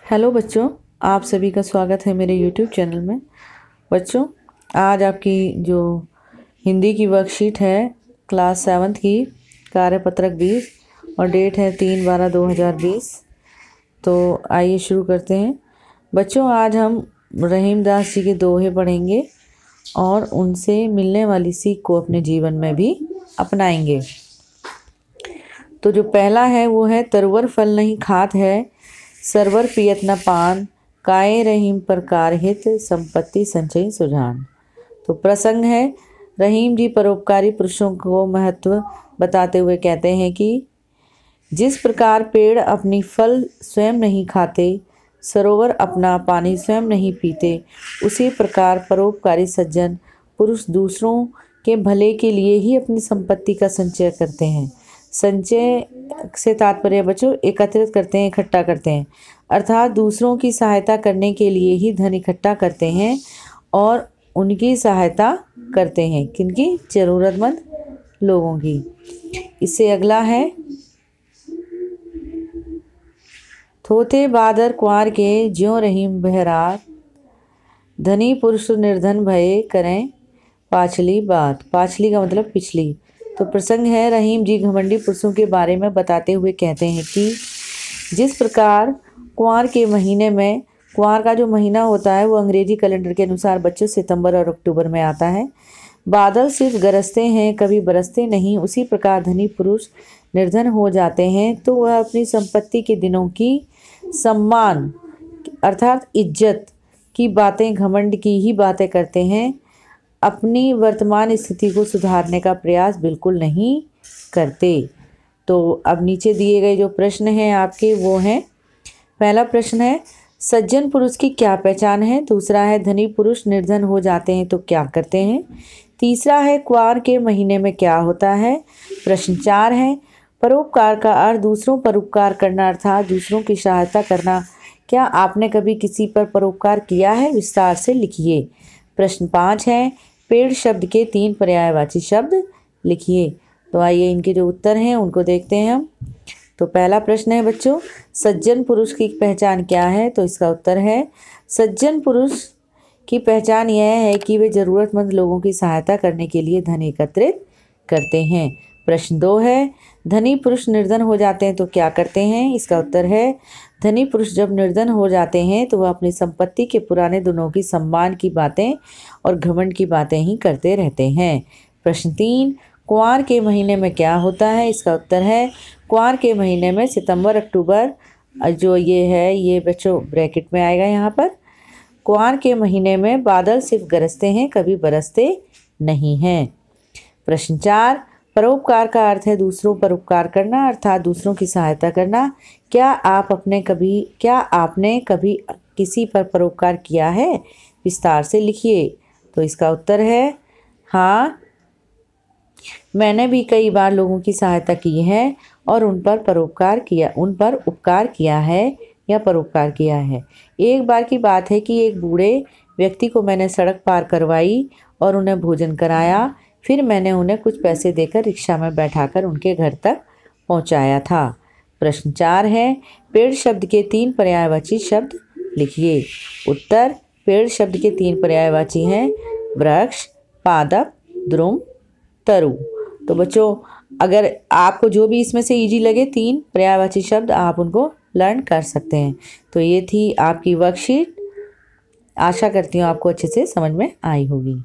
Hello बच्चों, आप सभी का स्वागत है मेरे यूट्यूब चैनल में। बच्चों, आज आपकी जो हिंदी की वर्कशीट है क्लास 7th की कार्यपत्रक 20 और डेट है 3/12/2020। तो आइए शुरू करते हैं। बच्चों, आज हम रहीमदास जी के दोहे पढ़ेंगे और उनसे मिलने वाली सीख को अपने जीवन में भी अपनाएंगे। तो जो पहला है वो है, तरुवर फल नहीं खात है, सरवर पियत न पान, काए रहीम पर कार हित, संपत्ति संचय सुजान। तो प्रसंग है, रहीम जी परोपकारी पुरुषों को महत्व बताते हुए कहते हैं कि जिस प्रकार पेड़ अपनी फल स्वयं नहीं खाते, सरोवर अपना पानी स्वयं नहीं पीते, उसी प्रकार परोपकारी सज्जन पुरुष दूसरों के भले के लिए ही अपनी संपत्ति का संचय करते हैं। संचय से तात्पर्य बच्चों एकत्रित करते हैं, इकट्ठा करते हैं, अर्थात दूसरों की सहायता करने के लिए ही धन इकट्ठा करते हैं और उनकी सहायता करते हैं। किनकी? जरूरतमंद लोगों की। इससे अगला है, थोथे बादर कुंवर के ज्यों रहीम बहरात, धनी पुरुष निर्धन भये करें पाछली बात। पाछली का मतलब पिछली। तो प्रसंग है, रहीम जी घमंडी पुरुषों के बारे में बताते हुए कहते हैं कि जिस प्रकार कुंवर के महीने में, कुंवर का जो महीना होता है वो अंग्रेजी कैलेंडर के अनुसार बच्चों सितंबर और अक्टूबर में आता है, बादल सिर्फ गरजते हैं कभी बरसते नहीं, उसी प्रकार धनी पुरुष निर्धन हो जाते हैं तो वह अपनी संपत्ति के दिनों की सम्मान अर्थात इज्जत की बातें, घमंड की ही बातें करते हैं, अपनी वर्तमान स्थिति को सुधारने का प्रयास बिल्कुल नहीं करते। तो अब नीचे दिए गए जो प्रश्न हैं आपके वो हैं, पहला प्रश्न है, सज्जन पुरुष की क्या पहचान है? दूसरा है, धनी पुरुष निर्धन हो जाते हैं तो क्या करते हैं? तीसरा है, कुंवर के महीने में क्या होता है? प्रश्न 4 है, परोपकार का अर्थ दूसरों पर उपकार करना अर्थात दूसरों की सहायता करना। क्या आपने कभी किसी पर परोपकार किया है? विस्तार से लिखिए। प्रश्न 5 है, पेड़ शब्द के 3 पर्यायवाची शब्द लिखिए। तो आइए इनके जो उत्तर हैं उनको देखते हैं हम। तो पहला प्रश्न है बच्चों, सज्जन पुरुष की पहचान क्या है? तो इसका उत्तर है, सज्जन पुरुष की पहचान यह है कि वे ज़रूरतमंद लोगों की सहायता करने के लिए धन एकत्रित करते हैं। प्रश्न 2 है, धनी पुरुष निर्धन हो जाते हैं तो क्या करते हैं? इसका उत्तर है, धनी पुरुष जब निर्धन हो जाते हैं तो वह अपनी संपत्ति के पुराने दिनों की सम्मान की बातें और घमंड की बातें ही करते रहते हैं। प्रश्न 3, कुंवर के महीने में क्या होता है? इसका उत्तर है, कुंवर के महीने में सितंबर अक्टूबर, जो ये है ये बच्चों ब्रैकेट में आएगा यहाँ पर, कुंवर के महीने में बादल सिर्फ गरजते हैं कभी बरसते नहीं हैं। प्रश्न 4, परोपकार का अर्थ है दूसरों पर उपकार करना अर्थात दूसरों की सहायता करना। क्या आपने कभी किसी पर परोपकार किया है? विस्तार से लिखिए। तो इसका उत्तर है, हाँ, मैंने भी कई बार लोगों की सहायता की है और उन पर उपकार किया है या परोपकार किया है। एक बार की बात है कि एक बूढ़े व्यक्ति को मैंने सड़क पार करवाई और उन्हें भोजन कराया, फिर मैंने उन्हें कुछ पैसे देकर रिक्शा में बैठाकर उनके घर तक पहुंचाया था। प्रश्न 4 है, पेड़ शब्द के 3 पर्यायवाची शब्द लिखिए। उत्तर, पेड़ शब्द के 3 पर्यायवाची हैं, वृक्ष, पादप, द्रुम, तरु। तो बच्चों, अगर आपको जो भी इसमें से इजी लगे 3 पर्यायवाची शब्द आप उनको लर्न कर सकते हैं। तो ये थी आपकी वर्कशीट। आशा करती हूँ आपको अच्छे से समझ में आई होगी।